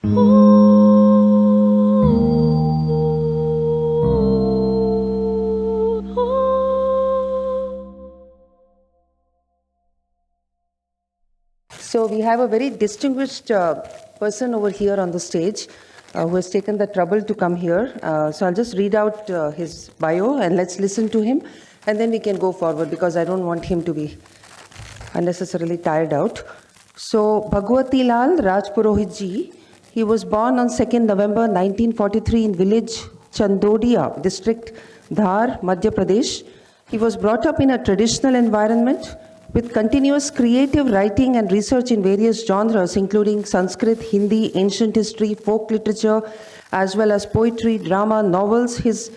So we have a very distinguished person over here on the stage who has taken the trouble to come here. So I'll just read out his bio and let's listen to him, and then we can go forward because I don't want him to be unnecessarily tired out. So Bhagwati Lal Rajpurohit ji, he was born on 2nd November 1943 in village Chandodia, district Dhar, Madhya Pradesh. He was brought up in a traditional environment with continuous creative writing and research in various genres, including Sanskrit, Hindi, ancient history, folk literature, as well as poetry, drama, novels. His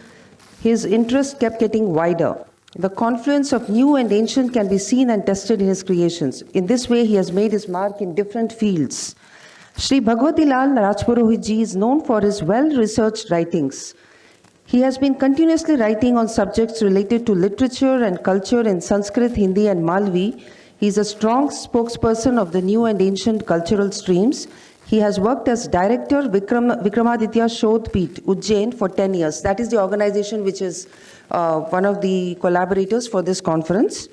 interest kept getting wider. The confluence of new and ancient can be seen and tested in his creations. In this way, he has made his mark in different fields. Sri Bhagwati Lal Rajpurohit ji is known for his well-researched writings. He has been continuously writing on subjects related to literature and culture in Sanskrit, Hindi, and Malvi. He is a strong spokesperson of the new and ancient cultural streams. He has worked as director Vikramaditya Shodh Peeth, Ujjain, for 10 years. That is the organization which is one of the collaborators for this conference.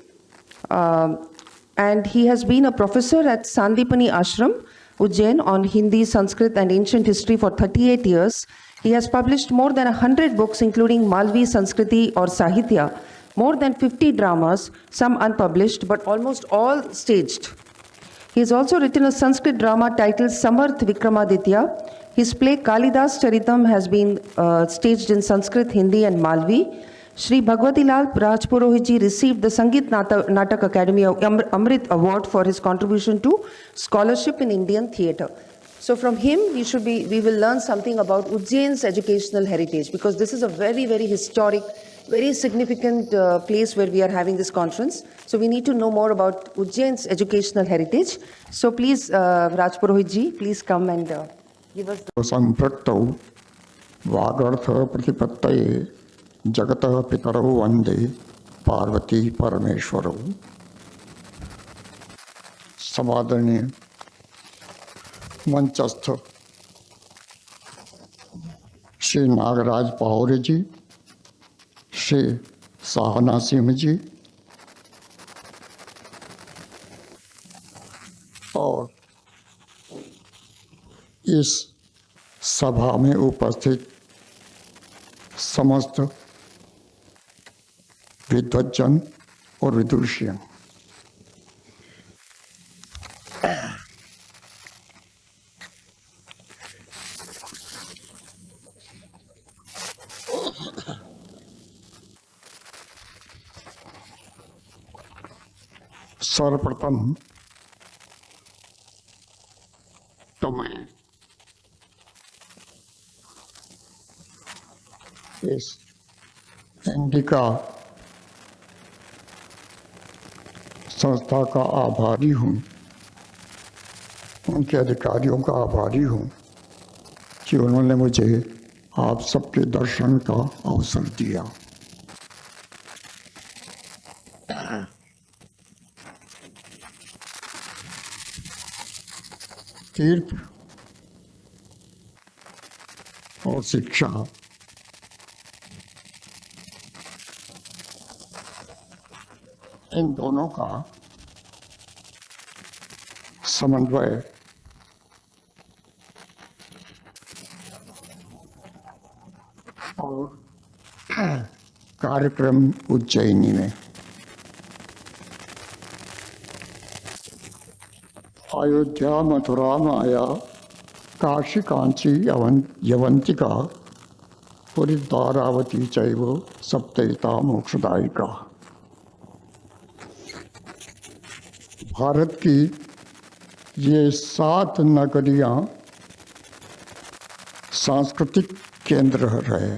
And he has been a professor at Sandipani Ashram, Ujjain, on Hindi, Sanskrit, and ancient history for 38 years. He has published more than 100 books, including Malvi Sanskriti or Sahitya, more than 50 dramas, some unpublished, but almost all staged. He has also written a Sanskrit drama titled Samarth Vikramaditya. His play Kalidas Charitam has been staged in Sanskrit, Hindi, and Malvi. Sri Bhagwati Lal Rajpurohit ji received the Sangeet Natak Academy Amrit Award for his contribution to scholarship in Indian theatre. So from him, we will learn something about Ujjain's educational heritage, because this is a very, very historic, very significant place where we are having this conference. So we need to know more about Ujjain's educational heritage. So please, Rajpurohit ji, please come and give us the... Sampraktau Vagartha Pratipattaye Jagata Pitarau Vande Parvati Parameshwarau. समादरणीय मंचस्थ Shri Nagraj पहौरे जी, श्री साहना सिंह जी और इस सभा में उपस्थित समस्त विद्वज्जन और विदुषियन, सर्वप्रथम तो मैं इस इंडिका संस्था का आभारी हूँ, उनके अधिकारियों का आभारी हूँ कि उन्होंने मुझे आप सबके दर्शन का अवसर दिया। तीर्थ और शिक्षा इन दोनों का समन्वय और कार्यक्रम उज्जैनी में अयोध्या, मथुरा, माया, काशी, कांची, यवंतिका, पुरी, द्वारावती चैव सप्तैता मोक्षदायिका। भारत की ये 7 नगरियां सांस्कृतिक केंद्र रहे।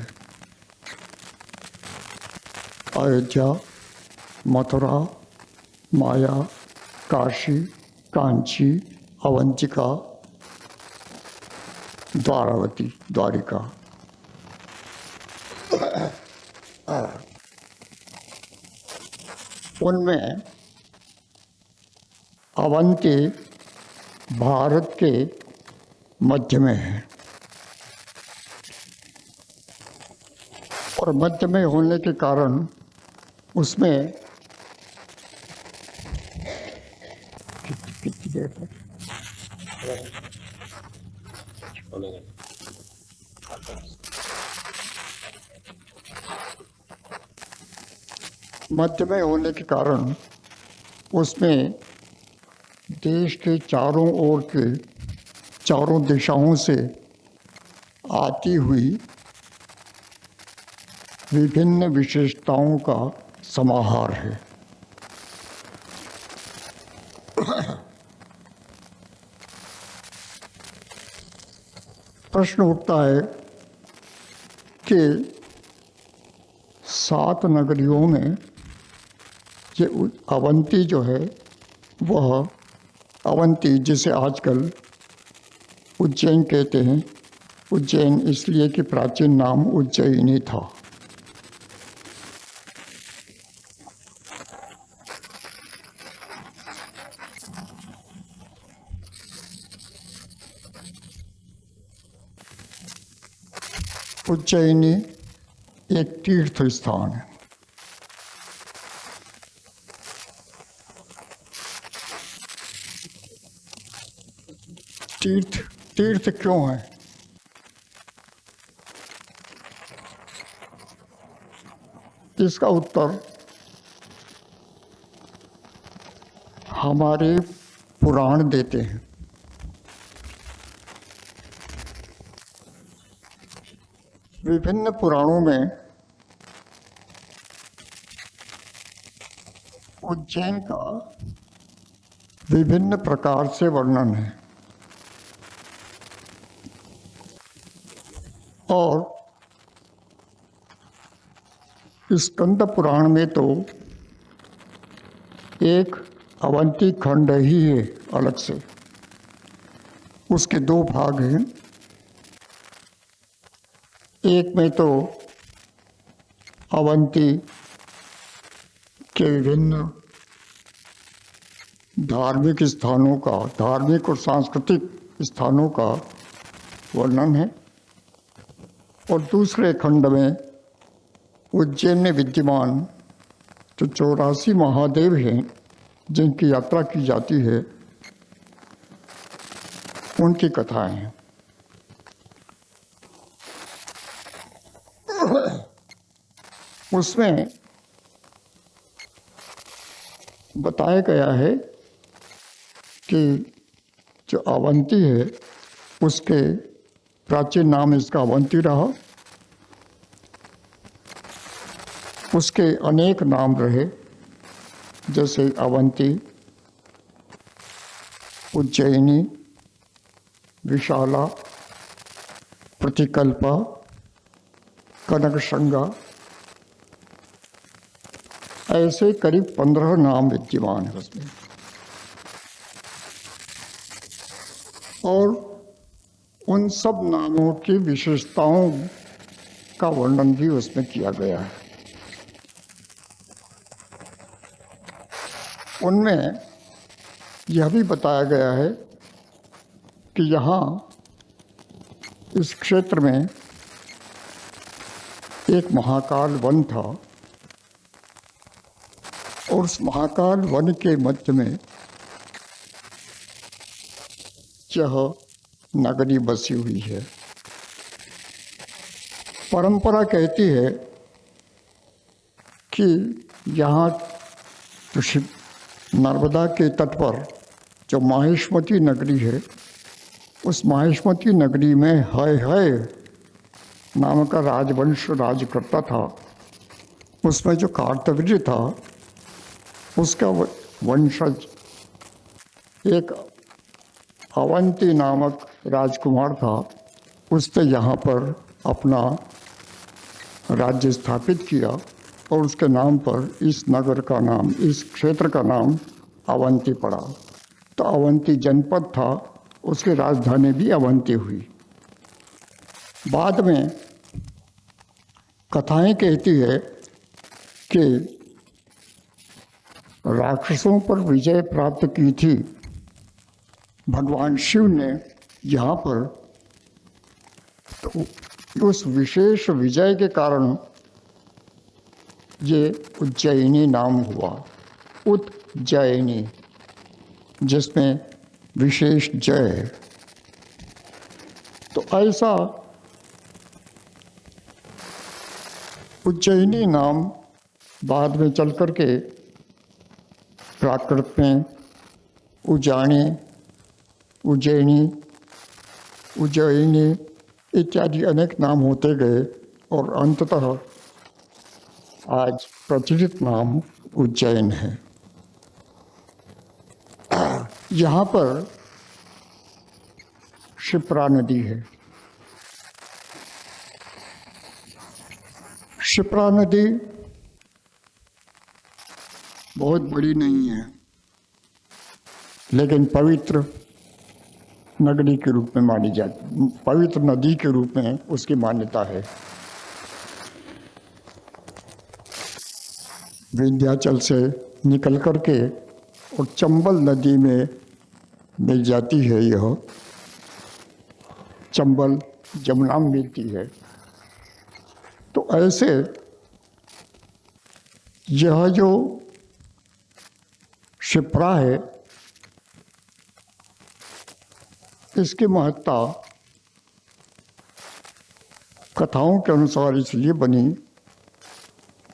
अयोध्या, मथुरा, माया, काशी, कांची, अवंतिका, द्वारावती, द्वारिका। उनमें अवंती भारत के मध्य में है और मध्य में होने के कारण उसमें कितनी देर है? मध्य में होने के कारण उसमें देश के चारों ओर के चारों दिशाओं से आती हुई विभिन्न विशेषताओं का समाहार है। प्रश्न उठता है कि 7 नगरियों में ये अवंती जो है वह अवंती जिसे आजकल उज्जैन कहते हैं, उज्जैन इसलिए कि प्राचीन नाम उज्जैनी था। उज्जैनी एक तीर्थ स्थान है। तीर्थ क्यों है? इसका उत्तर हमारे पुराण देते हैं। विभिन्न पुराणों में उज्जैन का विभिन्न प्रकार से वर्णन है और स्कंद पुराण में तो एक अवंती खंड ही है अलग से। उसके 2 भाग हैं। एक में तो अवंती के विभिन्न धार्मिक स्थानों का, धार्मिक और सांस्कृतिक स्थानों का वर्णन है और दूसरे खंड में उज्जैन में विद्यमान जो 84 महादेव हैं जिनकी यात्रा की जाती है उनकी कथाएं हैं। उसमें बताया गया है कि जो अवंती है उसके प्राचीन नाम इसका अवंती रहा, उसके अनेक नाम रहे जैसे अवंती, उज्जैनी, विशाला, प्रतिकल्पा, कनकशंगा, ऐसे करीब 15 नाम विद्यमान है उसमें। और उन सब नामों की विशेषताओं का वर्णन भी उसमें किया गया है। उनमें यह भी बताया गया है कि यहाँ इस क्षेत्र में एक महाकाल वन था और उस महाकाल वन के मध्य में यह नगरी बसी हुई है। परंपरा कहती है कि यहाँ नर्मदा के तट पर जो माहेश्वती नगरी है उस माहेश्वती नगरी में हय नाम का राजवंश राज करता था। उसमें जो कार्तवीर्य था उसका वंशज एक अवंती नामक राजकुमार था। उसने यहाँ पर अपना राज्य स्थापित किया और उसके नाम पर इस नगर का नाम, इस क्षेत्र का नाम अवंती पड़ा। तो अवंती जनपद था, उसकी राजधानी भी अवंती हुई। बाद में कथाएं कहती है कि राक्षसों पर विजय प्राप्त की थी भगवान शिव ने यहाँ पर तो उस विशेष विजय के कारण ये उज्जयिनी नाम हुआ, उज्जयिनी, जिसमें विशेष जय। तो ऐसा उज्जयिनी नाम बाद में चल करके प्राकृत में उज्जानी, उज्जैनी, उज्जयिनी इत्यादि अनेक नाम होते गए और अंततः आज प्रचलित नाम उज्जैन है। यहाँ पर क्षिप्रा नदी है। क्षिप्रा नदी बहुत बड़ी नहीं है, लेकिन पवित्र नगरी के रूप में मानी जाती, पवित्र नदी के रूप में उसकी मान्यता है। विंध्याचल से निकल करके और चंबल नदी में मिल जाती है। यह चंबल जमुना में मिलती है। तो ऐसे यह जो क्षिप्रा है, इसकी महत्ता कथाओं के अनुसार इसलिए बनी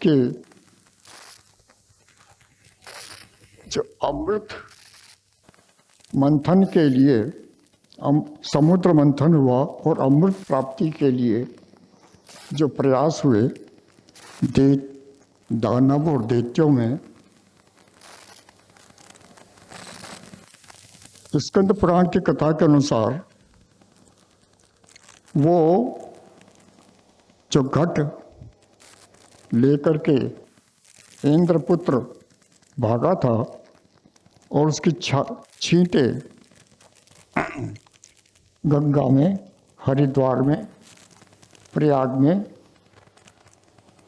कि जो अमृत मंथन के लिए समुद्र मंथन हुआ और अमृत प्राप्ति के लिए जो प्रयास हुए दानव और दैत्यों में, स्कंद पुराण की कथा के अनुसार वो जो घट लेकर के इंद्रपुत्र भागा था और उसकी छींटे गंगा में, हरिद्वार में, प्रयाग में,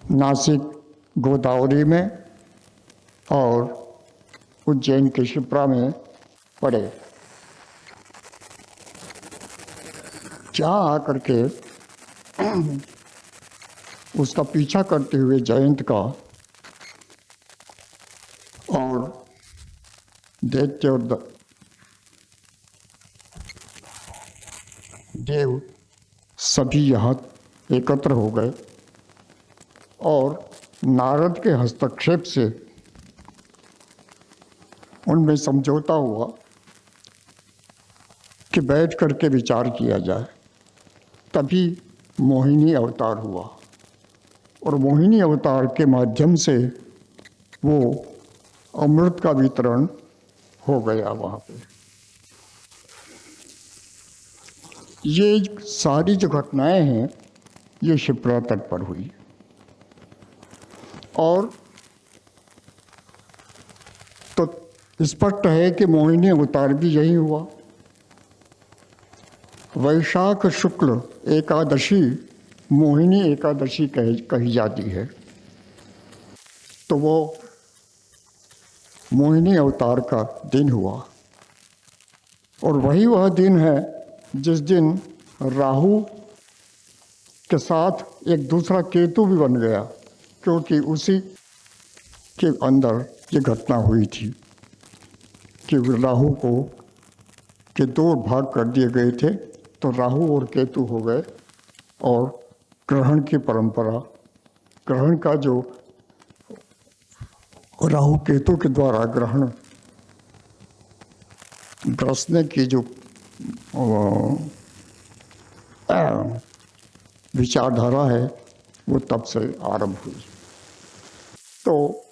नासिक गोदावरी में और उज्जैन के क्षिप्रा में पड़े। जहाँ आकर के उसका पीछा करते हुए जयंत का और दैत्य और देव सभी यहाँ एकत्र हो गए और नारद के हस्तक्षेप से उनमें समझौता हुआ कि बैठ करके विचार किया जाए। तभी मोहिनी अवतार हुआ और मोहिनी अवतार के माध्यम से वो अमृत का वितरण हो गया वहाँ पे। ये सारी जो घटनाएं हैं ये क्षिप्रा तट पर हुई और तो स्पष्ट है कि मोहिनी अवतार भी यही हुआ। वैशाख शुक्ल एकादशी मोहिनी एकादशी कही जाती है। तो वो मोहिनी अवतार का दिन हुआ और वही वह दिन है जिस दिन राहु के साथ एक दूसरा केतु भी बन गया, क्योंकि उसी के अंदर ये घटना हुई थी कि राहु को के दो भाग कर दिए गए थे। तो राहु और केतु हो गए और ग्रहण की परंपरा, ग्रहण का जो राहु केतु के द्वारा ग्रहण ग्रसने की जो विचारधारा है वो तब से आरंभ हुई। तो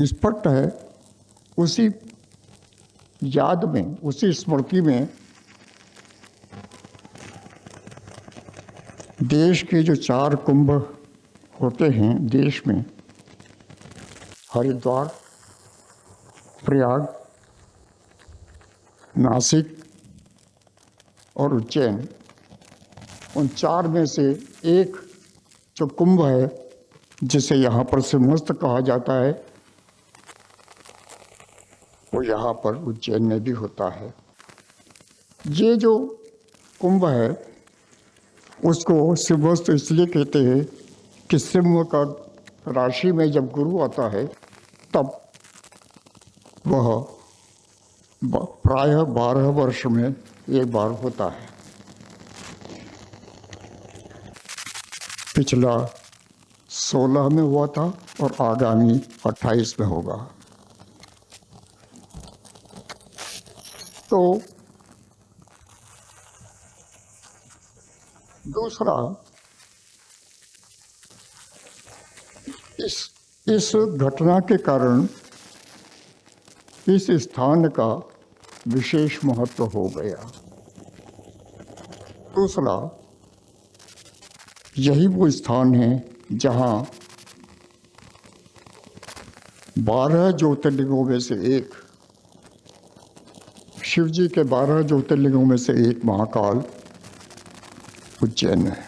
स्पष्ट है उसी याद में, उसी स्मृति में देश के जो 4 कुंभ होते हैं देश में, हरिद्वार, प्रयाग, नासिक और उज्जैन, उन 4 में से एक जो कुंभ है जिसे यहाँ पर सिंहस्थ कहा जाता है, वो यहाँ पर उज्जैन में भी होता है। ये जो कुंभ है उसको सिंहस्थ इसलिए कहते हैं कि सिंह का राशि में जब गुरु आता है तब वह प्रायः 12 वर्ष में एक बार होता है। पिछला 16 में हुआ था और आगामी 28 में होगा। तो दूसरा, इस घटना के कारण इस स्थान का विशेष महत्व हो गया। दूसरा, यही वो स्थान है जहाँ 12 ज्योतिर्लिंगों में से एक, शिव जी के 12 ज्योतिर्लिंगों में से एक महाकाल उज्जैन है।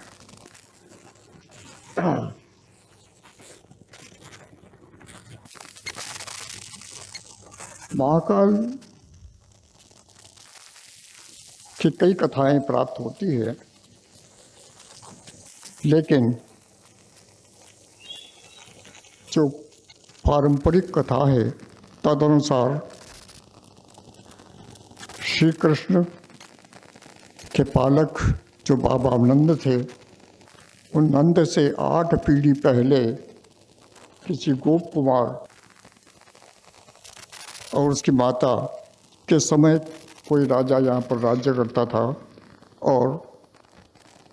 महाकाल की कई कथाएं प्राप्त होती है, लेकिन जो पारंपरिक कथा है तदनुसार श्री कृष्ण के पालक जो बाबा नंद थे, उन नंद से 8 पीढ़ी पहले किसी गोप कुमार और उसकी माता के समय कोई राजा यहाँ पर राज्य करता था और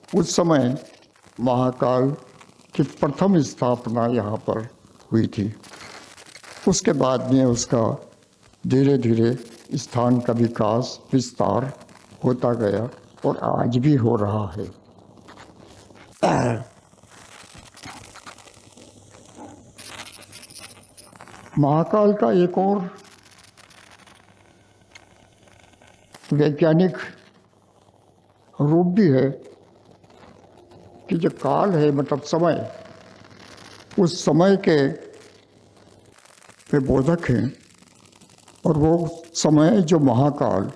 उस समय महाकाल की प्रथम स्थापना यहाँ पर हुई थी। उसके बाद में उसका धीरे धीरे स्थान का विकास विस्तार होता गया और आज भी हो रहा है। महाकाल का एक और वैज्ञानिक रूप भी है कि जो काल है मतलब समय, उस समय के वे बोधक हैं और वो समय जो महाकाल,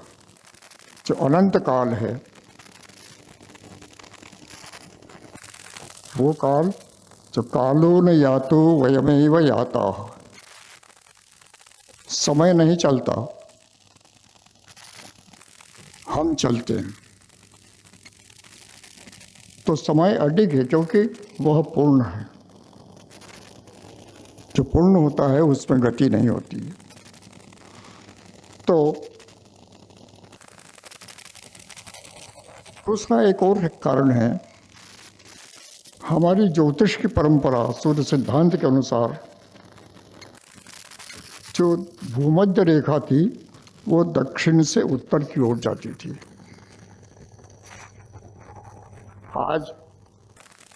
जो अनंत काल है, वो काल जो कालो न यातो वयमेव याता, समय नहीं चलता, हम चलते हैं। तो समय अडिग है क्योंकि वह पूर्ण है। जो पूर्ण होता है उसमें गति नहीं होती है। तो दूसरा एक और कारण है, हमारी ज्योतिष की परंपरा सूर्य सिद्धांत के अनुसार जो भूमध्य रेखा थी वो दक्षिण से उत्तर की ओर जाती थी। आज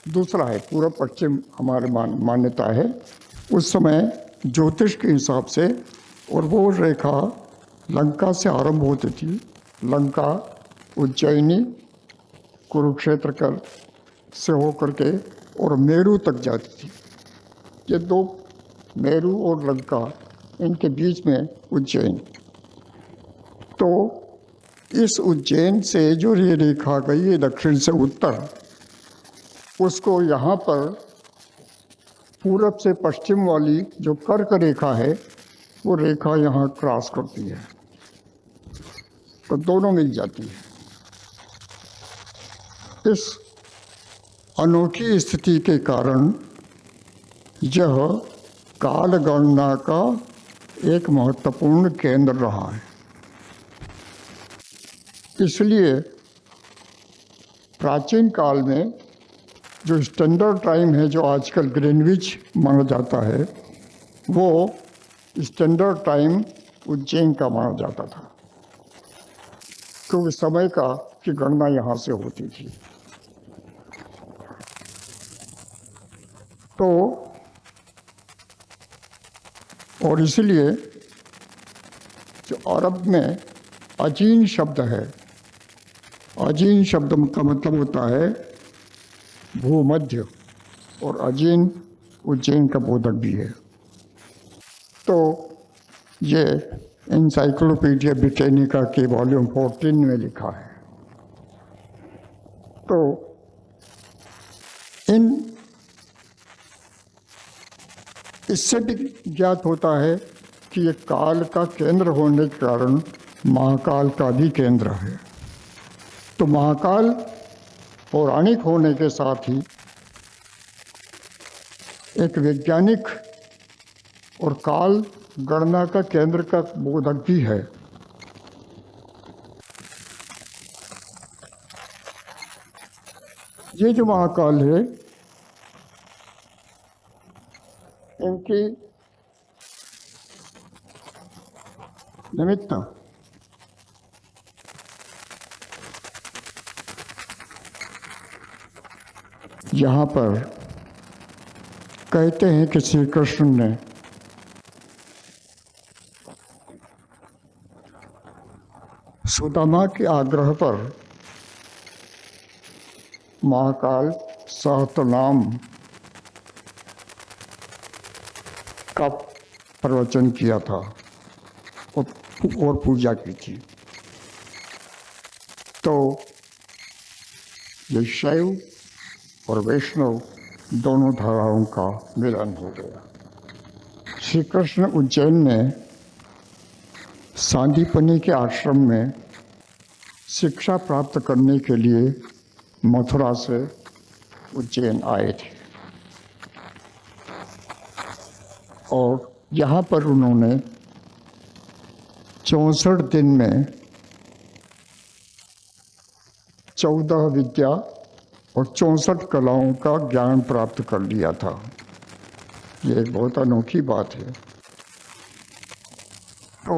दूसरा है, पूर्व पश्चिम हमारी मान्यता है। उस समय ज्योतिष के हिसाब से, और वो रेखा लंका से आरंभ होती थी, लंका, उज्जैनी, कुरुक्षेत्र कर से होकर के और मेरू तक जाती थी। ये दो, मेरू और लंका, इनके बीच में उज्जैन। तो इस उज्जैन से जो ये रेखा गई है दक्षिण से उत्तर, उसको यहाँ पर पूरब से पश्चिम वाली जो कर्क रेखा है, वो रेखा यहाँ क्रॉस करती है, तो दोनों मिल जाती है। इस अनोखी स्थिति के कारण यह काल गणना का एक महत्वपूर्ण केंद्र रहा है। इसलिए प्राचीन काल में जो स्टैंडर्ड टाइम है, जो आजकल ग्रीनविच माना जाता है, वो स्टैंडर्ड टाइम उज्जैन का माना जाता था, क्योंकि समय का की गणना यहाँ से होती थी। तो और इसलिए जो अरब में अजीन शब्द है, अजीन शब्द का मतलब होता है भूमध्य, और अजीन उज्जैन का बोधक भी है। तो ये एनसाइक्लोपीडिया ब्रिटेनिका के वॉल्यूम 14 में लिखा है। तो इससे भी ज्ञात होता है कि ये काल का केंद्र होने के कारण महाकाल का भी केंद्र है। तो महाकाल पौराणिक होने के साथ ही एक वैज्ञानिक और काल गणना का केंद्र का बोधक भी है। ये जो महाकाल है, इनकी निमित्त यहाँ पर कहते हैं कि श्री कृष्ण ने सुदामा के आग्रह पर महाकाल सहस्त्रनाम का प्रवचन किया था और पूजा की थी। तो ये शैव और वैष्णव दोनों धाराओं का मिलन हो गया। श्री कृष्ण उज्जैन में सांदीपनी के आश्रम में शिक्षा प्राप्त करने के लिए मथुरा से उज्जैन आए थे और यहाँ पर उन्होंने 64 दिन में 14 विद्या और 64 कलाओं का ज्ञान प्राप्त कर लिया था। ये एक बहुत अनोखी बात है। तो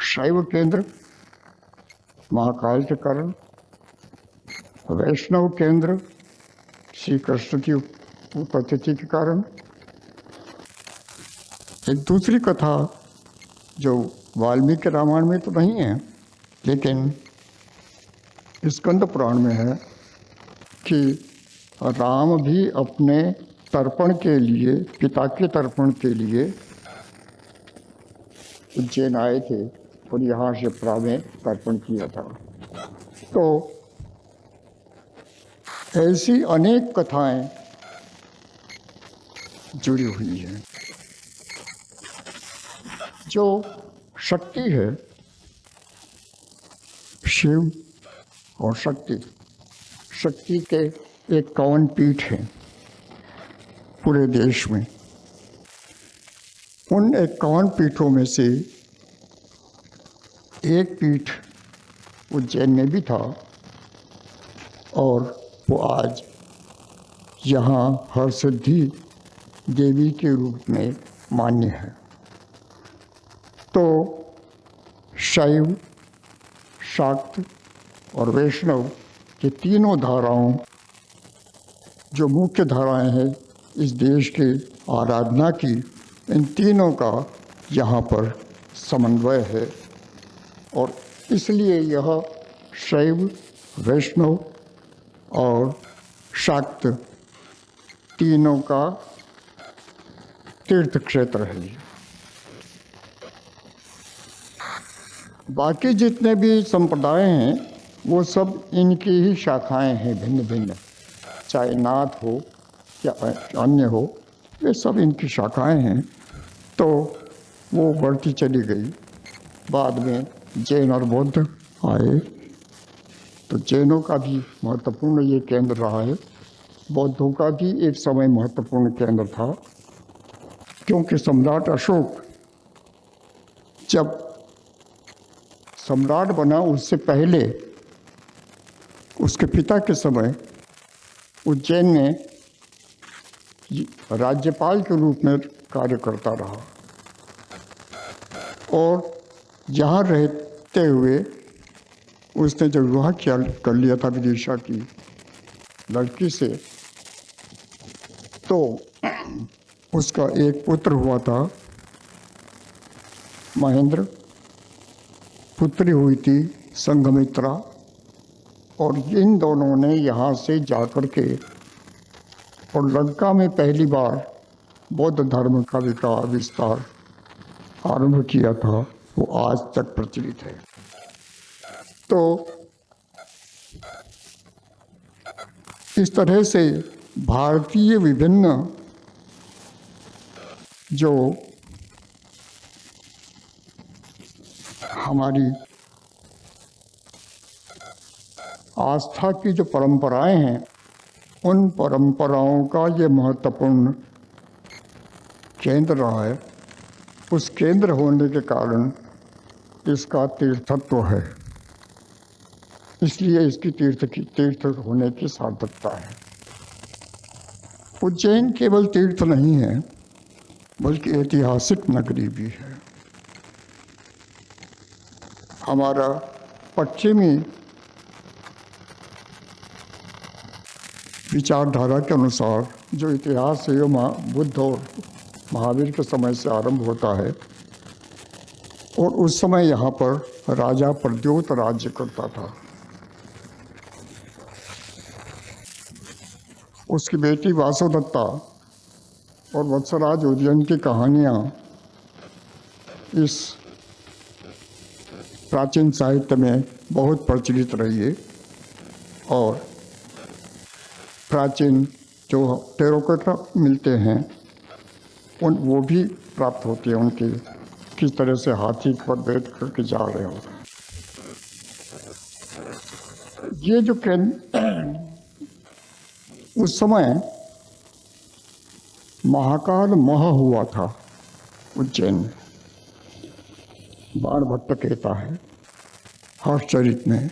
शैव केंद्र महाकाल के कारण, वैष्णव केंद्र श्री कृष्ण की उपस्थिति के कारण। एक दूसरी कथा जो वाल्मीकि रामायण में तो नहीं है, लेकिन स्कंद पुराण में है कि राम भी अपने तर्पण के लिए, पिता के तर्पण के लिए उज्जैन आए थे और यहाँ शिप्रा में तर्पण किया था। तो ऐसी अनेक कथाएं जुड़ी हुई हैं। जो शक्ति है, शिव और शक्ति, शक्ति के एक कवन पीठ है पूरे देश में। उन 51 पीठों में से एक पीठ उज्जैन में भी था और वो आज यहाँ हरसिद्धि देवी के रूप में मान्य है। तो शैव, शाक्त और वैष्णव ये तीनों धाराओं जो मुख्य धाराएं हैं इस देश के आराधना की, इन तीनों का यहाँ पर समन्वय है और इसलिए यह शैव, वैष्णव और शाक्त तीनों का तीर्थ क्षेत्र है। बाकी जितने भी संप्रदाय हैं वो सब इनकी ही शाखाएं हैं, भिन्न भिन्न, चाहे नाथ हो या अन्य हो, ये सब इनकी शाखाएं हैं। तो वो बढ़ती चली गई। बाद में जैन और बौद्ध आए, तो जैनों का भी महत्वपूर्ण ये केंद्र रहा है। बौद्धों का भी एक समय महत्वपूर्ण केंद्र था, क्योंकि सम्राट अशोक जब सम्राट बना उससे पहले उसके पिता के समय उज्जैन में राज्यपाल के रूप में कार्य करता रहा और यहाँ रहते हुए उसने जब विवाह कर लिया था विदिशा की लड़की से, तो उसका एक पुत्र हुआ था महेंद्र, पुत्री हुई थी संघमित्रा और इन दोनों ने यहाँ से जाकर के और लंका में पहली बार बौद्ध धर्म का विस्तार आरंभ किया था, वो आज तक प्रचलित है। तो इस तरह से भारतीय विभिन्न जो हमारी आस्था की जो परंपराएं हैं, उन परंपराओं का ये महत्वपूर्ण केंद्र रहा है। उस केंद्र होने के कारण इसका तीर्थत्व है, इसलिए इसकी तीर्थ होने की सार्थकता है। उज्जैन केवल तीर्थ नहीं है, बल्कि ऐतिहासिक नगरी भी है। हमारा पश्चिमी विचारधारा के अनुसार जो इतिहास है वो बुद्ध और महावीर के समय से आरंभ होता है, और उस समय यहाँ पर राजा प्रद्योत राज्य करता था। उसकी बेटी वासुदत्ता और वत्सराज उदयन की कहानियाँ इस प्राचीन साहित्य में बहुत प्रचलित रही है, और प्राचीन जो टेराकोटा मिलते हैं वो भी प्राप्त होती है उनकी, किस तरह से हाथी पर बैठ करके जा रहे हो। ये जो उस समय महाकाल मह हुआ था उज्जैन में। बाणभट्ट कहता है हर्षचरित में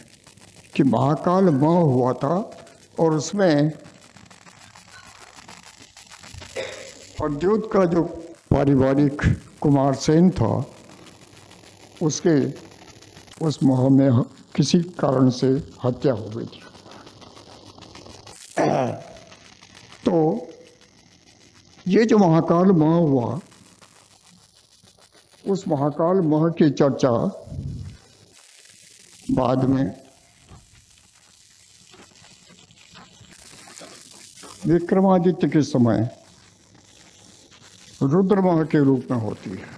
कि महाकाल मह हुआ था, और उसमें प्रद्योत का जो पारिवारिक कुमार सेन था, उसके उस मह में किसी कारण से हत्या हो गई थी। तो ये जो महाकाल मह हुआ, उस महाकाल मह की चर्चा बाद में विक्रमादित्य के समय रुद्रमह के रूप में होती है।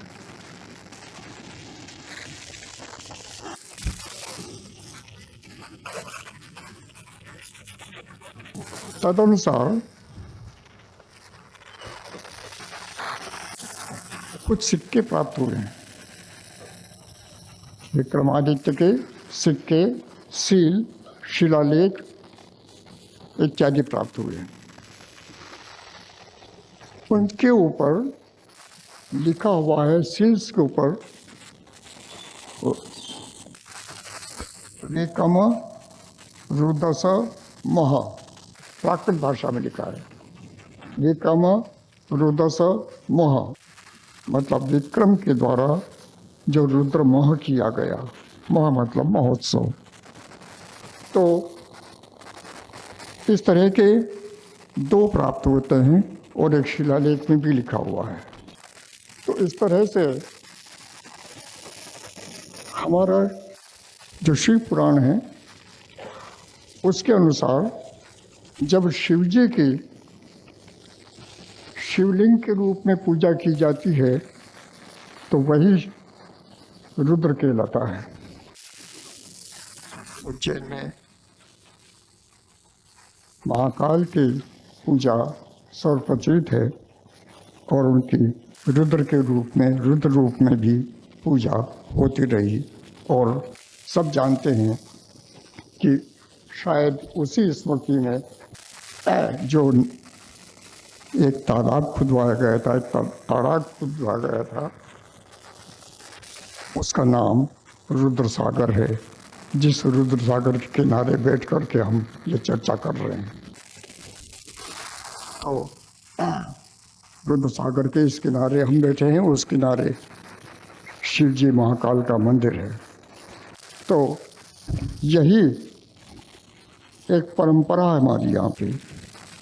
तदनुसार कुछ सिक्के प्राप्त हुए हैं। विक्रमादित्य के सिक्के, सील, शिलालेख इत्यादि प्राप्त हुए हैं। उनके ऊपर लिखा हुआ है, सील्स के ऊपर विक्रम रुदस मह, प्राकृत भाषा में लिखा है। विक्रम रुदस मह मतलब विक्रम के द्वारा जो रुद्र मोह किया गया। मोह मतलब महोत्सव। तो इस तरह के दो प्राप्त होते हैं, और एक शिलालेख में भी लिखा हुआ है। तो इस तरह से हमारा जो शिव पुराण है, उसके अनुसार जब शिव जी की शिवलिंग के रूप में पूजा की जाती है, तो वही रुद्र कहलाता है। उज्जैन में महाकाल की पूजा सर्वप्रचलित है, और उनकी रुद्र के रूप में, रुद्र रूप में भी पूजा होती रही। और सब जानते हैं कि शायद उसी स्मृति में जो एक तालाब खुदवाया गया था, तालाब खुदवाया गया था, उसका नाम रुद्र सागर है, जिस रुद्र सागर के किनारे बैठ कर के हम ये चर्चा कर रहे हैं। तो रुद्र सागर के इस किनारे हम बैठे हैं, उस किनारे शिव जी महाकाल का मंदिर है। तो यही एक परंपरा है हमारी यहाँ पे।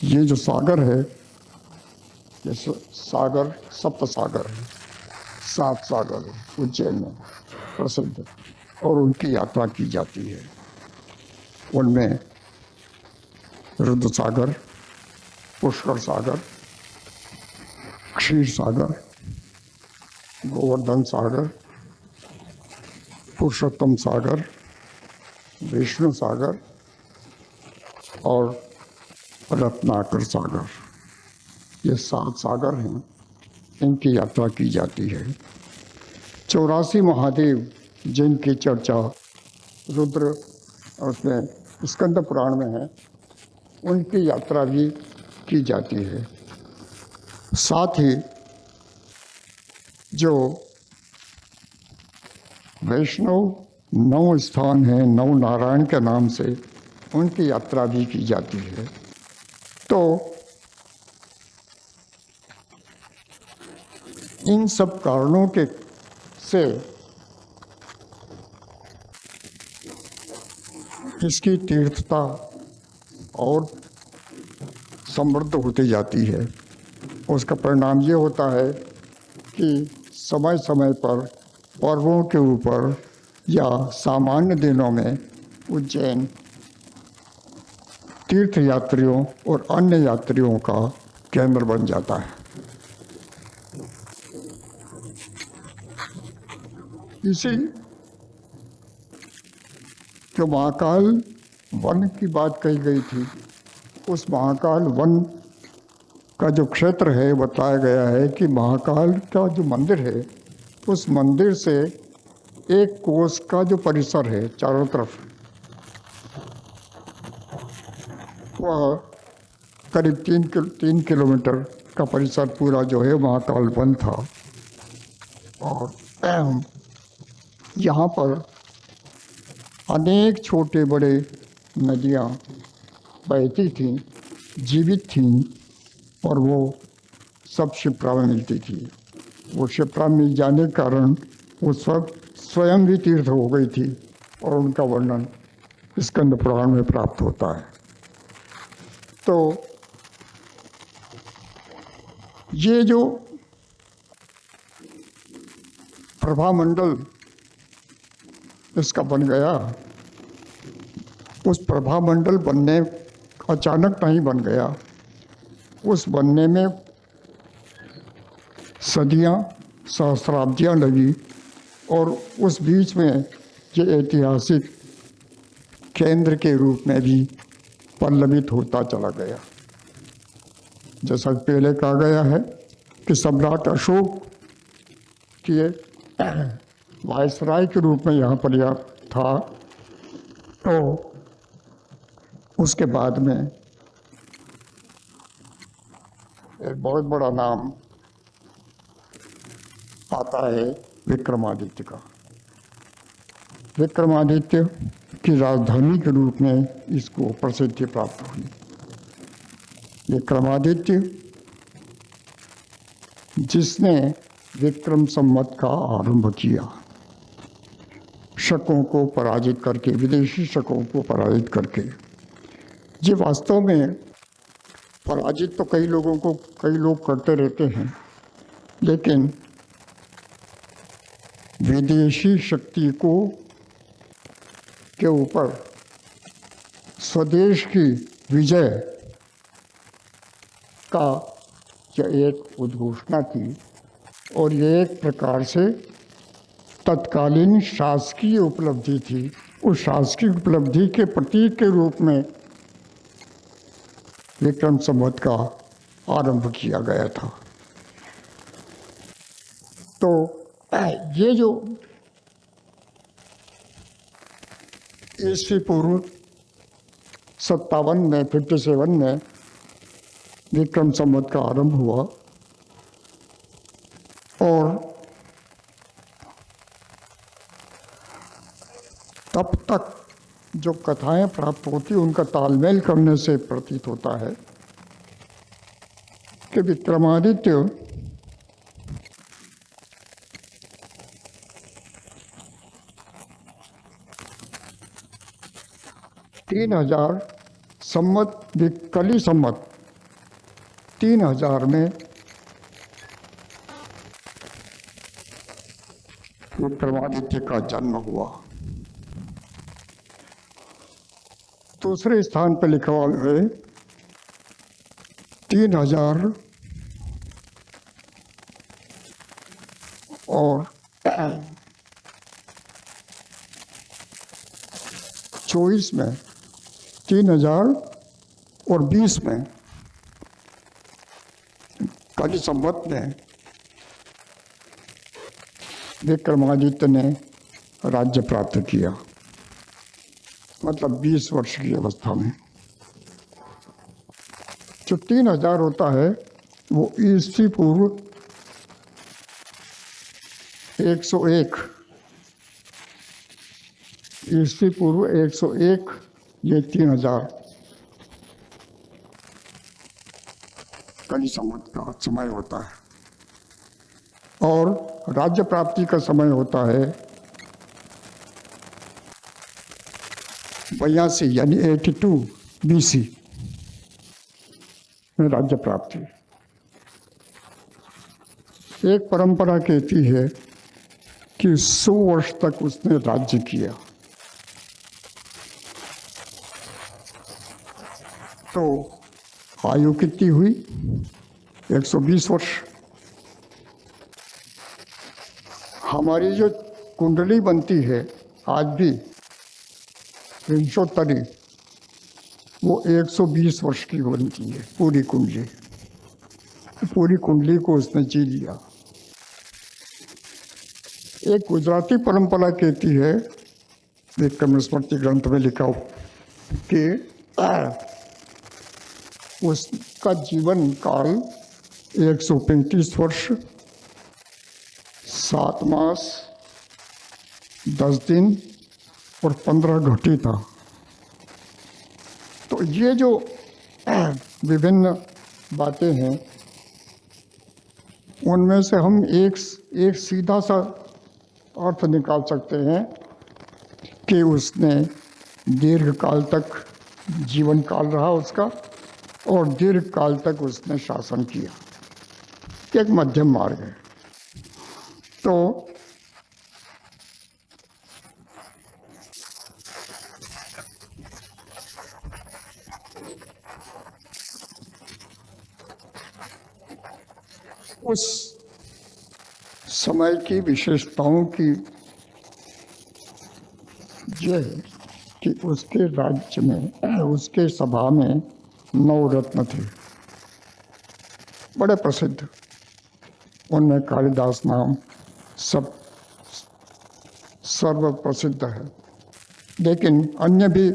ये जो सागर है, ये सागर सप्त सागर है, 7 सागर है उज्जैन में प्रसिद्ध, और उनकी यात्रा की जाती है। उनमें रुद्र सागर, पुष्कर सागर, क्षीर सागर, गोवर्धन सागर, पुरुषोत्तम सागर, विष्णु सागर और रत्नाकर सागर, ये 7 सागर हैं, इनकी यात्रा की जाती है। 84 महादेव जिनकी चर्चा रुद्र उसमें स्कंद पुराण में है, उनकी यात्रा भी की जाती है। साथ ही जो वैष्णव 9 स्थान हैं, 9 नारायण के नाम से, उनकी यात्रा भी की जाती है। तो इन सब कारणों के से इसकी तीर्थता और समृद्ध होती जाती है। उसका परिणाम ये होता है कि समय समय पर पर्वों के ऊपर या सामान्य दिनों में उज्जैन तीर्थ यात्रियों और अन्य यात्रियों का केंद्र बन जाता है। इसी जो महाकाल वन की बात कही गई थी, उस महाकाल वन का जो क्षेत्र है, बताया गया है कि महाकाल का जो मंदिर है, उस मंदिर से 1 कोस का जो परिसर है चारों तरफ, वह करीब 3 किलोमीटर का परिसर पूरा जो है महाकाल वन था। और यहाँ पर अनेक छोटे बड़े नदियाँ बहती थीं, जीवित थीं, और वो सब शिप्रा में मिलती थी। वो शिप्रा मिल जाने के कारण वो सब स्वयं भी तीर्थ हो गई थी, और उनका वर्णन स्कंद पुराण में प्राप्त होता है। तो ये जो प्रभामंडल इसका बन गया, उस प्रभामंडल बनने अचानक नहीं बन गया। उस बनने में सदियां, सहस्राब्दियां लगी, और उस बीच में ये ऐतिहासिक केंद्र के रूप में भी पल्लवित होता चला गया। जैसा पहले कहा गया है कि सम्राट अशोक के वायसराय के रूप में यहाँ पर यह था, तो उसके बाद में एक बहुत बड़ा नाम आता है विक्रमादित्य का। विक्रमादित्य की राजधानी के रूप में इसको प्रसिद्धि प्राप्त हुई। विक्रमादित्य जिसने विक्रम संवत का आरंभ किया, शकों को पराजित करके, विदेशी शकों को पराजित करके। ये वास्तव में पराजित तो कई लोग करते रहते हैं, लेकिन विदेशी शक्ति को के ऊपर स्वदेश की विजय का यह एक उद्घोषणा थी, और ये एक प्रकार से तत्कालीन शासकीय उपलब्धि थी। उस शासकीय उपलब्धि के प्रतीक के रूप में विक्रम संवत का आरंभ किया गया था। तो ये जो ईस्वी पूर्व 57 में विक्रम संवत का आरंभ हुआ, और तब तक जो कथाएं प्राप्त होती, उनका तालमेल करने से प्रतीत होता है कि विक्रमादित्य कली संवत 3000 में विक्रमादित्य का जन्म हुआ। दूसरे स्थान पर लिखा हुआ है 3000 और 24 में 3000 और 20 में कलि संवत में विक्रमादित्य ने राज्य प्राप्त किया, मतलब 20 वर्ष की अवस्था में। जो 3000 होता है वो ईस्वी पूर्व 101, ईस्वी पूर्व 101, ये 3000 कलि संवत का समय होता है। और राज्य प्राप्ति का समय होता है 82 यानी 82 BC में राज्य प्राप्ति। एक परंपरा कहती है कि 100 वर्ष तक उसने राज्य किया। तो आयु कितनी हुई? 120 वर्ष। हमारी जो कुंडली बनती है आज भी विंशोत्तरी, वो 120 वर्ष की बनती है पूरी कुंडली। पूरी कुंडली को उसने जी लिया। एक गुजराती परंपरा कहती है, विक्रम स्मृति ग्रंथ में लिखा हो कि उसका जीवन काल 135 वर्ष 7 मास 10 दिन और 15 घटी था। तो ये जो विभिन्न बातें हैं, उनमें से हम एक सीधा सा अर्थ निकाल सकते हैं कि उसने दीर्घ काल तक जीवन काल रहा उसका, और दीर्घ काल तक उसने शासन किया। एक मध्यम मार्ग है। तो उस समय की विशेषताओं की यह है कि उसके राज्य में, उसके सभा में 9 रत्न थे, बड़े प्रसिद्ध। उनमें कालिदास नाम सब सर्व प्रसिद्ध है, लेकिन अन्य भी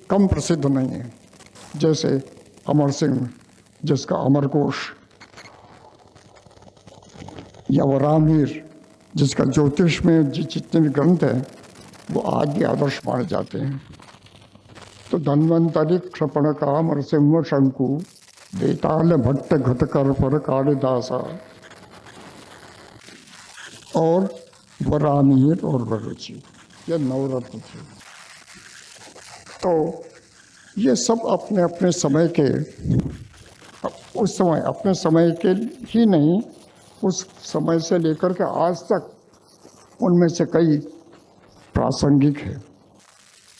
कम प्रसिद्ध नहीं है। जैसे अमर सिंह, जिसका अमरकोश, या वराहमिहिर, जिसका ज्योतिष में जितने भी ग्रंथ हैं वो आज भी आदर्श माने जाते हैं। तो धन्वंतरि क्षपण काम नरसिंह शंकु बेताल भट्ट घटकर पर कालिदासा और वराहमिहिर और वरुचि, ये 9 रत्न थे। तो ये सब अपने अपने समय के, उस समय अपने समय के ही नहीं, उस समय से लेकर के आज तक उनमें से कई प्रासंगिक है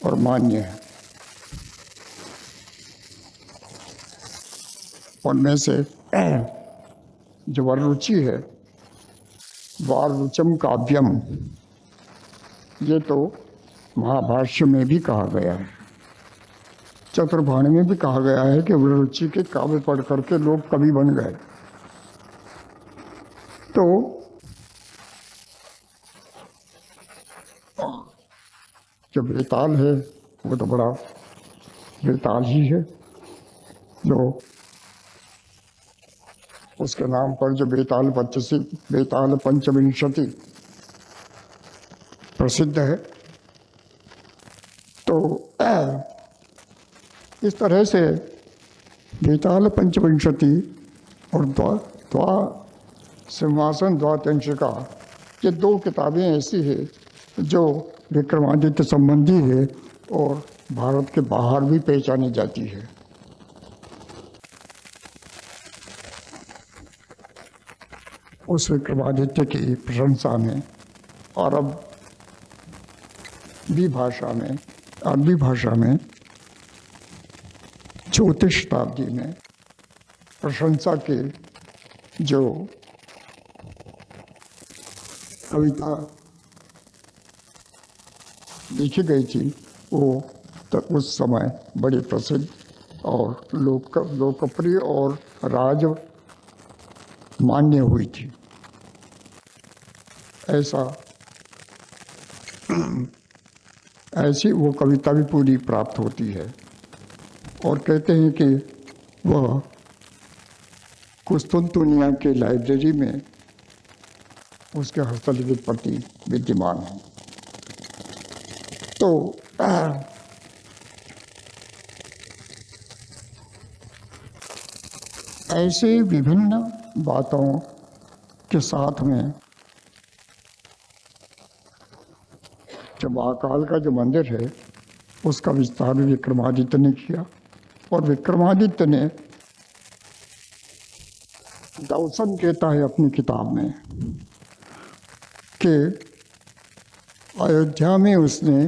और मान्य है। उनमें से जो वररुचि है, वारुचम काव्यम, ये तो महाभाष्य में भी कहा गया है, चतुर्भाण्य में भी कहा गया है कि वररुचि के काव्य पढ़ करके लोग कवि बन गए। तो जो बेताल है वो तो बड़ा बेताल ही है, जो उसके नाम पर जो बेताल पंचविंशति प्रसिद्ध है। तो इस तरह से बेताल पंचविंशति और द्वा सिंहासन द्वातंशिका, ये 2 किताबें ऐसी है जो विक्रमादित्य संबंधी है और भारत के बाहर भी पहचानी जाती है। उस विक्रमादित्य की प्रशंसा में अरबी भाषा में 14वीं शताब्दी में प्रशंसा के जो कविता लिखी गई थी वो तब उस समय बड़ी प्रसिद्ध और लोकप्रिय और राज मान्य हुई थी। ऐसी वो कविता भी पूरी प्राप्त होती है और कहते हैं कि वह कुस्तुनतुनिया के लाइब्रेरी में उसके हस्तलिखित प्रति विद्यमान है। तो ऐसे विभिन्न बातों के साथ में जो महाकाल का जो मंदिर है उसका विस्तार भी विक्रमादित्य ने किया और विक्रमादित्य ने दौसन कहता है अपनी किताब में कि अयोध्या में उसने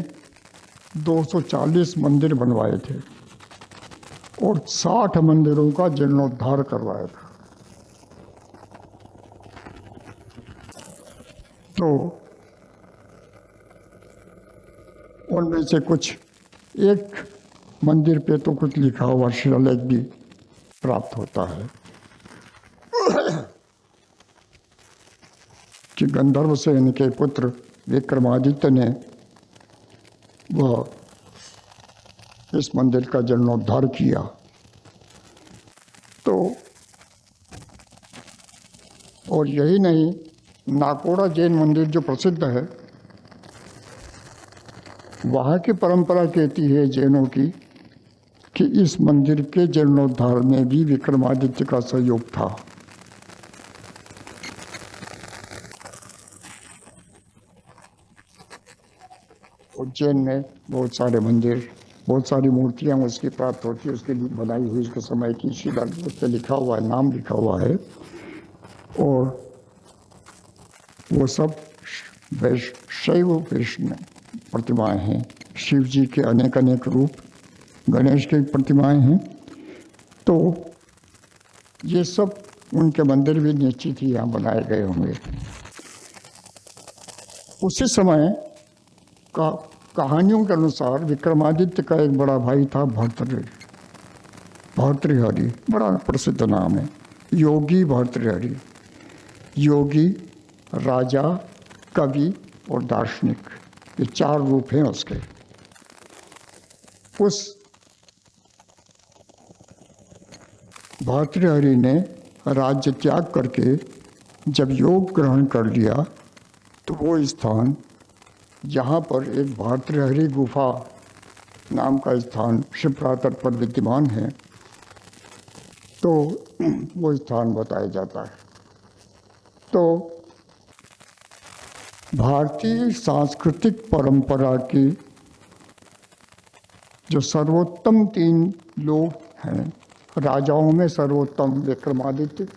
240 मंदिर बनवाए थे और 60 मंदिरों का जीर्णोद्धार करवाया था। तो उनमें से कुछ एक मंदिर पे तो कुछ लिखा हुआ शिलालेख भी प्राप्त होता है कि गंधर्व सेन के पुत्र विक्रमादित्य ने वह इस मंदिर का जीर्णोद्धार किया। तो और यही नहीं, नाकोड़ा जैन मंदिर जो प्रसिद्ध है वहाँ की परंपरा कहती है जैनों की कि इस मंदिर के जीर्णोद्धार में भी विक्रमादित्य का सहयोग था। उज्जैन में बहुत सारे मंदिर, बहुत सारी मूर्तियाँ उसकी प्राप्त होती है, उसकी बनाई हुई उसके समय की शिलालेख उस पर लिखा हुआ है, नाम लिखा हुआ है और वो सब शैव वैष्णव प्रतिमाएं हैं। शिव जी के अनेक अनेक रूप, गणेश की प्रतिमाएं हैं। तो ये सब उनके मंदिर भी निश्चित ही यहाँ बनाए गए होंगे। उसी समय का कहानियों के अनुसार विक्रमादित्य का एक बड़ा भाई था भर्तृहरि, बड़ा प्रसिद्ध नाम है, योगी भर्तृहरि। योगी, राजा, कवि और दार्शनिक, ये 4 रूप हैं उसके। उस भर्तृहरि ने राज्य त्याग करके जब योग ग्रहण कर लिया तो वो स्थान जहाँ पर एक भर्तृहरि गुफा नाम का स्थान शिप्रा तट पर विद्यमान है, तो वो स्थान बताया जाता है। तो भारतीय सांस्कृतिक परंपरा की जो सर्वोत्तम 3 लोग हैं, राजाओं में सर्वोत्तम विक्रमादित्य,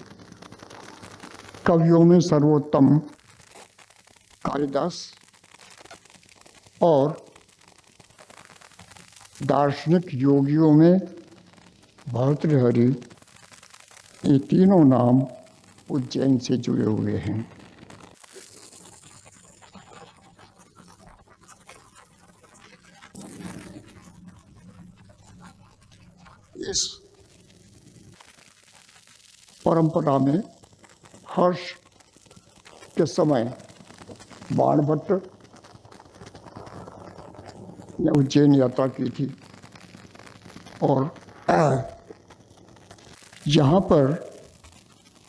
कवियों में सर्वोत्तम कालिदास और दार्शनिक योगियों में भर्तृहरि, ये तीनों नाम उज्जैन से जुड़े हुए हैं। इस परंपरा में हर्ष के समय बाणभट्ट ने उज्जैन यात्रा की थी और यहाँ पर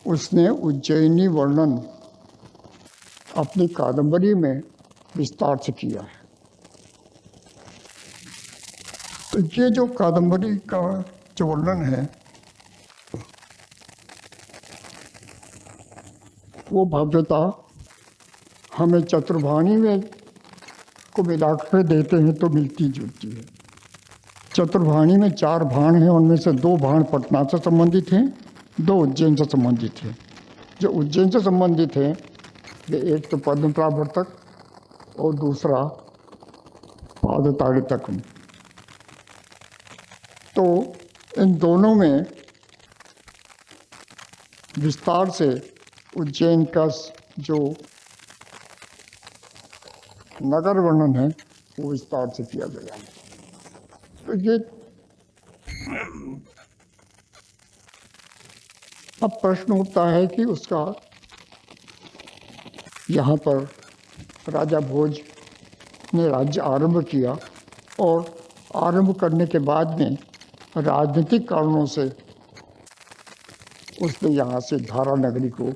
उसने उज्जैनी वर्णन अपनी कादंबरी में विस्तार से किया है। तो ये जो कादंबरी का जो वर्णन है वो भव्यता हमें चतुर्भाणी में को मिलाकर देते हैं तो मिलती जुलती है। चतुर्भाणी में 4 भाण हैं, उनमें से 2 भाण पटना से संबंधित हैं, 2 उज्जैन से संबंधित हैं। जो उज्जैन से संबंधित हैं वे एक तो पद्म प्रावर्तक और दूसरा पादताड़ितक। तो इन दोनों में विस्तार से उज्जैन का जो नगर वर्णन है वो विस्तार से किया गया है। तो ये अब प्रश्न उठता है कि उसका यहाँ पर राजा भोज ने राज्य आरंभ किया और आरंभ करने के बाद में राजनीतिक कारणों से उसने यहाँ से धारा नगरी को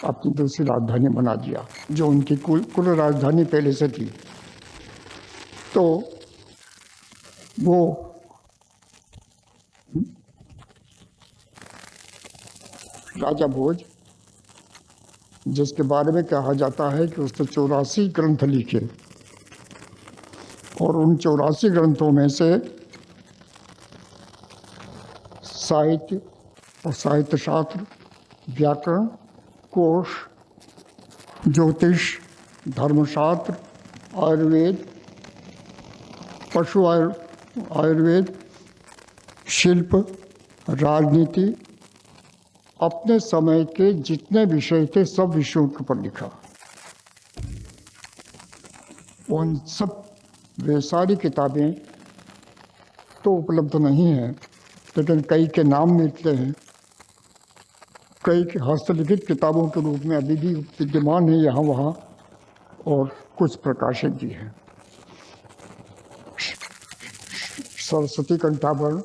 अपनी दूसरी राजधानी बना दिया, जो उनकी कुल राजधानी पहले से थी। तो वो राजा भोज, जिसके बारे में कहा जाता है कि उसने 84 ग्रंथ लिखे और उन 84 ग्रंथों में से साहित्य और साहित्य शास्त्र, व्याकरण, कोश, ज्योतिष, धर्मशास्त्र, आयुर्वेद, पशु आयुर्वेद, शिल्प, राजनीति, अपने समय के जितने विषय थे सब विषयों के ऊपर लिखा। उन सब वे सारी किताबें तो उपलब्ध नहीं हैं, लेकिन कई के नाम मिलते हैं। कई हस्तलिखित किताबों के रूप में अभी भी विद्यमान है यहाँ वहाँ, और कुछ प्रकाशित भी हैं। सरस्वती कंठाभरण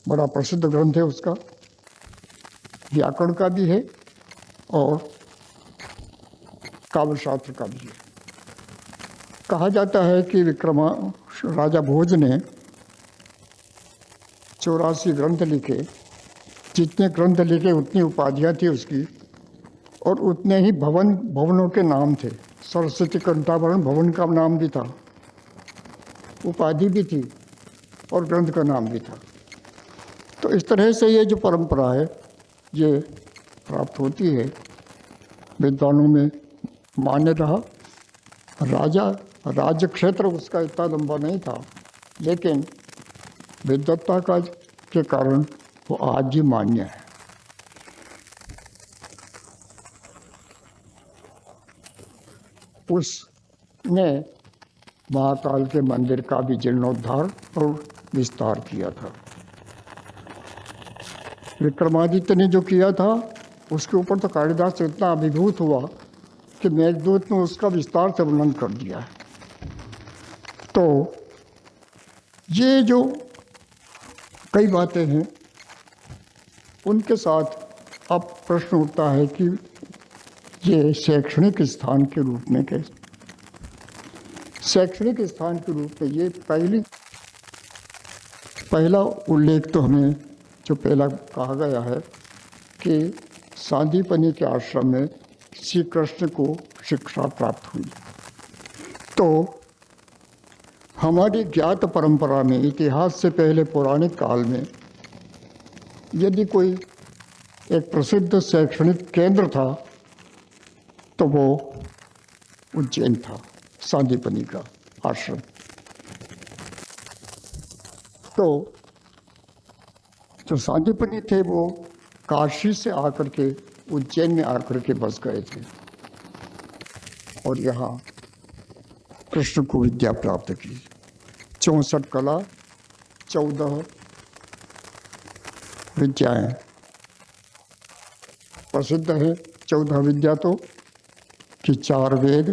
बड़ा प्रसिद्ध ग्रंथ है उसका, व्याकरण का भी है और काव्यशास्त्र का भी है। कहा जाता है कि राजा भोज ने 84 ग्रंथ लिखे। जितने ग्रंथ लिखे उतनी उपाधियाँ थी उसकी, और उतने ही भवनों के नाम थे। सरस्वती कंठाभरण भवन का नाम भी था, उपाधि भी थी और ग्रंथ का नाम भी था। तो इस तरह से ये जो परंपरा है ये प्राप्त होती है, विद्वानों में मान्य रहा। राज्य क्षेत्र उसका इतना लंबा नहीं था, लेकिन विद्वत्ता के कारण वो आज भी मान्य है। उसने महाकाल के मंदिर का भी जीर्णोद्धार और विस्तार किया था। विक्रमादित्य ने जो किया था उसके ऊपर तो कालिदास इतना अभिभूत हुआ कि मेघदूत ने उसका विस्तार से वर्णन कर दिया है। तो ये जो कई बातें हैं उनके साथ अब प्रश्न उठता है कि ये शैक्षणिक स्थान के रूप में कैसे, शैक्षणिक स्थान के रूप में ये पहला उल्लेख तो हमें जो पहला कहा गया है कि सांदीपनी के आश्रम में श्री कृष्ण को शिक्षा प्राप्त हुई। तो हमारी ज्ञात परंपरा में इतिहास से पहले पौराणिक काल में यदि कोई एक प्रसिद्ध शैक्षणिक केंद्र था तो वो उज्जैन था, सांदीपनी का आश्रम। तो जो सांदीपनी थे वो काशी से आकर के उज्जैन में आकर के बस गए थे और यहाँ कृष्ण को विद्या प्राप्त की। 64 कला, 14 विद्याएं प्रसिद्ध है। 14 विद्या तो कि 4 वेद,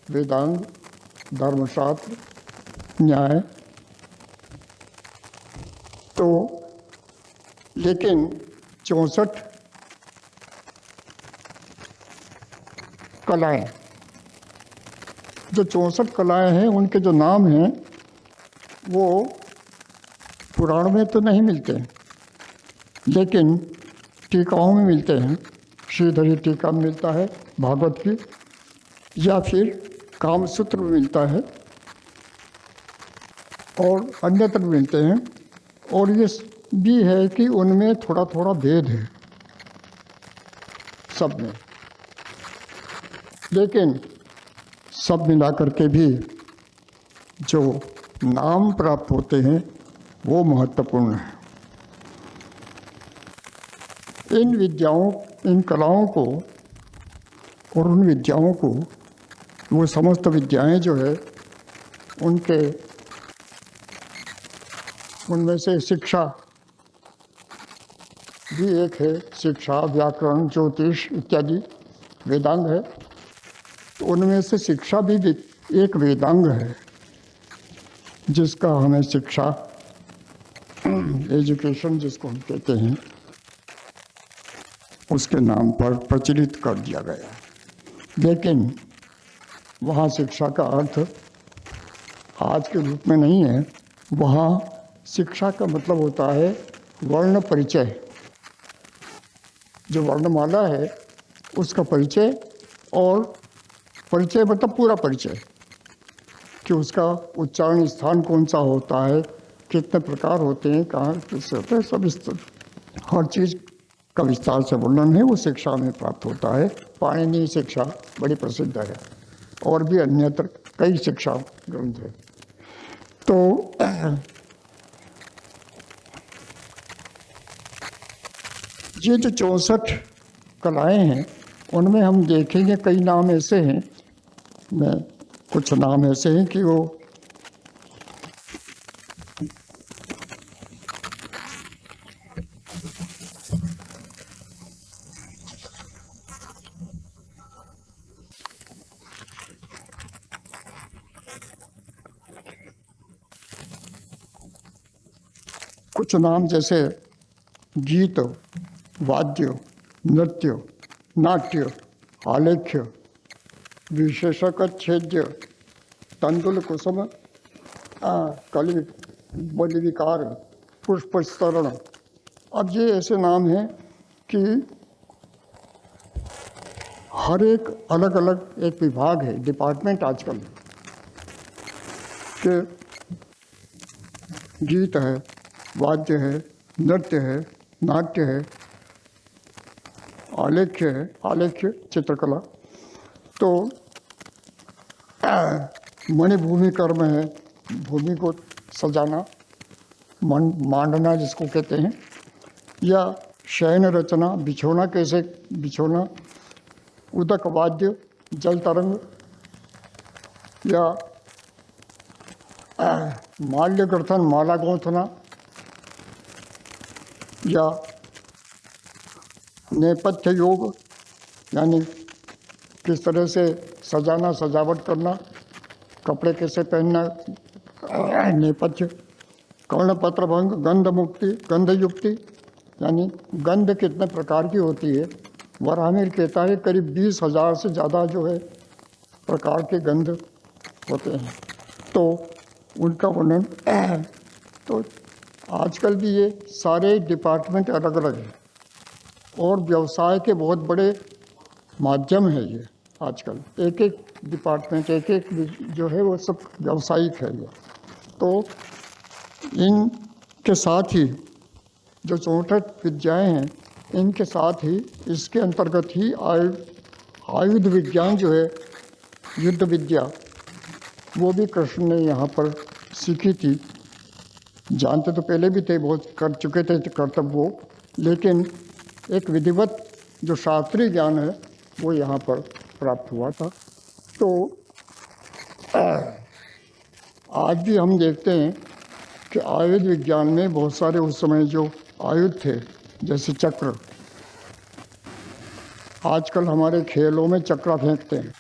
वेदांग, धर्मशास्त्र, न्याय। तो लेकिन 64 कलाएं, जो 64 कलाएं हैं उनके जो नाम हैं वो पुराण में तो नहीं मिलते, लेकिन टीकाओं में मिलते हैं। श्रीधरी टीका में मिलता है भागवत की, या फिर कामसूत्र में मिलता है और अन्यत्र मिलते हैं। और ये भी है कि उनमें थोड़ा थोड़ा भेद है सब में, लेकिन सब मिलाकर के भी जो नाम प्राप्त होते हैं वो महत्वपूर्ण है। इन विद्याओं, इन कलाओं को और उन विद्याओं को, वो समस्त विद्याएं जो है उनमें से शिक्षा भी एक है। शिक्षा, व्याकरण, ज्योतिष इत्यादि वेदांग है। तो उनमें से शिक्षा भी एक वेदांग है, जिसका हमें शिक्षा, एजुकेशन जिसको हम कहते हैं, उसके नाम पर प्रचलित कर दिया गया। लेकिन वहाँ शिक्षा का अर्थ आज के रूप में नहीं है। वहाँ शिक्षा का मतलब होता है वर्ण परिचय। जो वर्णमाला है उसका परिचय, और परिचय मतलब पूरा परिचय कि उसका उच्चारण स्थान कौन सा होता है, कितने प्रकार होते हैं, कहाँ किससे होते हैं, सब हर चीज़ का विस्तार से वर्णन है, वो शिक्षा में प्राप्त होता है। पाणिनीय शिक्षा बड़ी प्रसिद्ध है, और भी अन्यत्र कई शिक्षा ग्रंथ है। तो ये जो 64 कलाएं हैं, उनमें हम देखेंगे कई नाम ऐसे हैं, कुछ नाम ऐसे हैं कि वो कुछ नाम जैसे गीत, वाद्य, नृत्य, नाट्य, आलेख्य, विशेषक छेद्य, तंदुल कुसुम, कलि बलिविकार, पुष्पस्तरण। अब ये ऐसे नाम हैं कि हर एक अलग अलग एक विभाग है, डिपार्टमेंट आजकल के। गीत है, वाद्य है, नृत्य है, नाट्य है, आलेख्य है, आलेख्य चित्रकला, तो मणिभूमि कर्म है, भूमि को सजाना, मांडना जिसको कहते हैं, या शयन रचना, बिछोना, कैसे बिछोना, उदक वाद्य, जल तरंग, या माल्य गर्थन, माला गौंथना, या नेपथ्य योग, यानी किस तरह से सजाना, सजावट करना, कपड़े कैसे पहनना, नेपथ्य। कर्णपत्र भंग, गंध मुक्ति, गंध युक्ति, यानी गंध कितने प्रकार की होती है। वराहमिहिर कहता है करीब 20,000 से ज़्यादा जो है प्रकार के गंध होते हैं, तो उनका वर्णन। तो आजकल भी ये सारे डिपार्टमेंट अलग अलग हैं, और व्यवसाय के बहुत बड़े माध्यम है ये। आजकल एक एक डिपार्टमेंट, एक एक जो है वो सब व्यावसायिक है ये। तो इनके साथ ही जो 64 विद्याएं हैं, इनके साथ ही इसके अंतर्गत ही आयुध विज्ञान जो है, युद्ध विद्या, वो भी कृष्ण ने यहाँ पर सीखी थी। जानते तो पहले भी थे, बहुत कर चुके थे कर्तव्य वो, लेकिन एक विधिवत जो शास्त्रीय ज्ञान है वो यहाँ पर प्राप्त हुआ था। तो आज भी हम देखते हैं कि आयुध विज्ञान में बहुत सारे उस समय जो आयुध थे, जैसे चक्र, आजकल हमारे खेलों में चक्रा फेंकते हैं,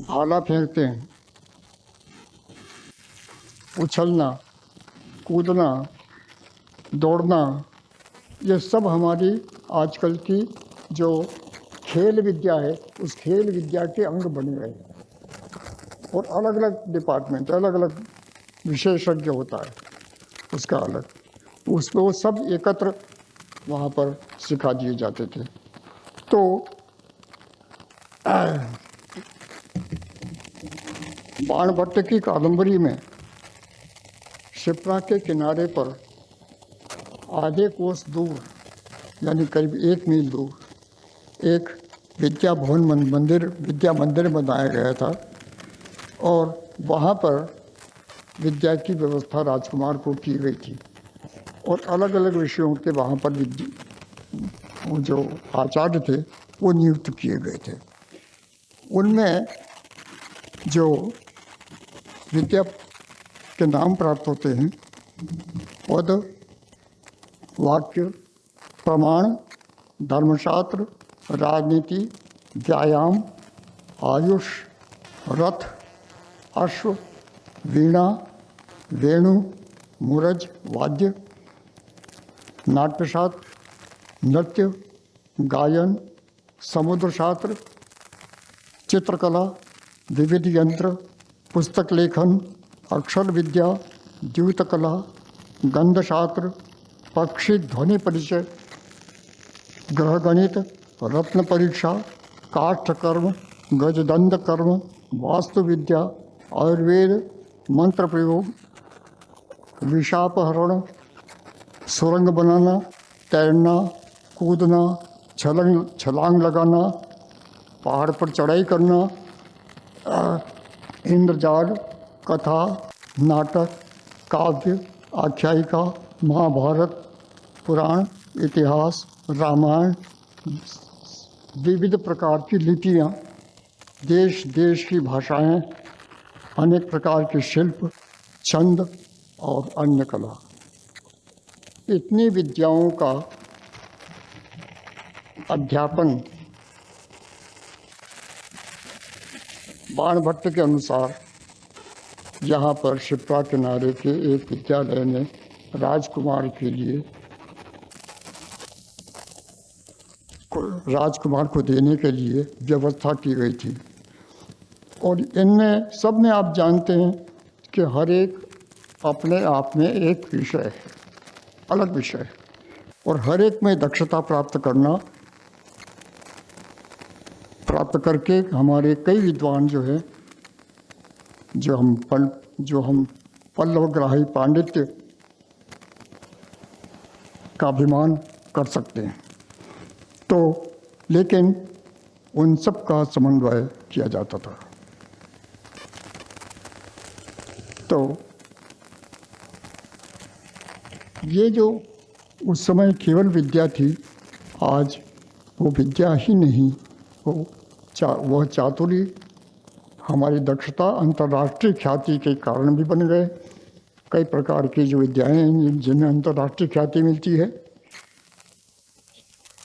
भाला फेंकते हैं, उछलना, कूदना, दौड़ना, ये सब हमारी आजकल की जो खेल विद्या है, उस खेल विद्या के अंग बन गए। और अलग अलग डिपार्टमेंट, अलग अलग विशेषज्ञ होता है उसका अलग, उसमें वो सब एकत्र वहाँ पर सिखा दिए जाते थे। तो बाणभट्ट की कादंबरी में क्षिप्रा के किनारे पर आधे कोस दूर, यानी करीब 1 मील दूर, एक विद्या भवन मंदिर, विद्या मंदिर बनाया गया था, और वहाँ पर विद्या की व्यवस्था राजकुमार को की गई थी, और अलग अलग विषयों के वहाँ पर जो आचार्य थे वो नियुक्त किए गए थे। उनमें जो विद्या के नाम प्राप्त होते हैं पद, वाक्य, प्रमाण, धर्मशास्त्र, राजनीति, व्यायाम, आयुष, रथ, अश्व, वीणा, वेणु, मूरज, वाद्य, नाट्यशास्त्र, नृत्य, गायन, समुद्र शास्त्र, चित्रकला, विविध यंत्र, पुस्तक लेखन, अक्षर विद्या, द्यूत कला, गंध शास्त्र, पक्षी ध्वनि परिचय, ग्रह गणित, रत्न परीक्षा, काष्ठ कर्म, गजदंड कर्म, वास्तु विद्या, आयुर्वेद, मंत्र प्रयोग, विषापहरण, सुरंग बनाना, तैरना, कूदना, छलांग लगाना, पहाड़ पर चढ़ाई करना, इंद्रजाल, कथा, नाटक, काव्य, आख्यायिका, महाभारत, पुराण, इतिहास, रामायण, विविध प्रकार की लिपियाँ, देश देश की भाषाएं, अनेक प्रकार के शिल्प, छंद और अन्य कला। इतनी विद्याओं का अध्यापन बाणभट्ट के अनुसार यहाँ पर शिप्रा किनारे के एक विद्यालय में राजकुमार के लिए राजकुमार को देने के लिए व्यवस्था की गई थी। और इनमें सब में आप जानते हैं कि हर एक अपने आप में एक विषय है, अलग विषय है, और हर एक में दक्षता प्राप्त करके हमारे कई विद्वान जो है जो हम पल्लवग्राही पांडित्य का अभिमान कर सकते हैं। तो लेकिन उन सब का समन्वय किया जाता था। तो ये जो उस समय केवल विद्या थी, आज वो विद्या ही नहीं, वह चातुर्य, हमारी दक्षता अंतर्राष्ट्रीय ख्याति के कारण भी बन गए। कई प्रकार की जो विद्याएं हैं जिनमें अंतर्राष्ट्रीय ख्याति मिलती है,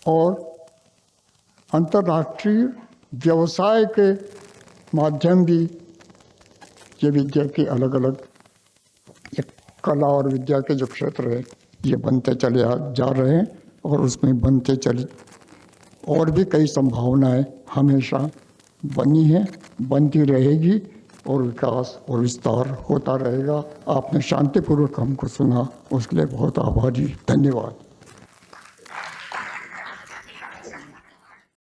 और अंतर्राष्ट्रीय व्यवसाय के माध्यम भी ये विद्या के अलग अलग कला और विद्या के जो क्षेत्र है ये बनते चले जा रहे हैं, और उसमें और भी कई संभावनाएं हमेशा बनी है, बनती रहेगी, और विकास और विस्तार होता रहेगा। आपने शांतिपूर्वक हमको सुना, उसके लिए बहुत आभारी। धन्यवाद।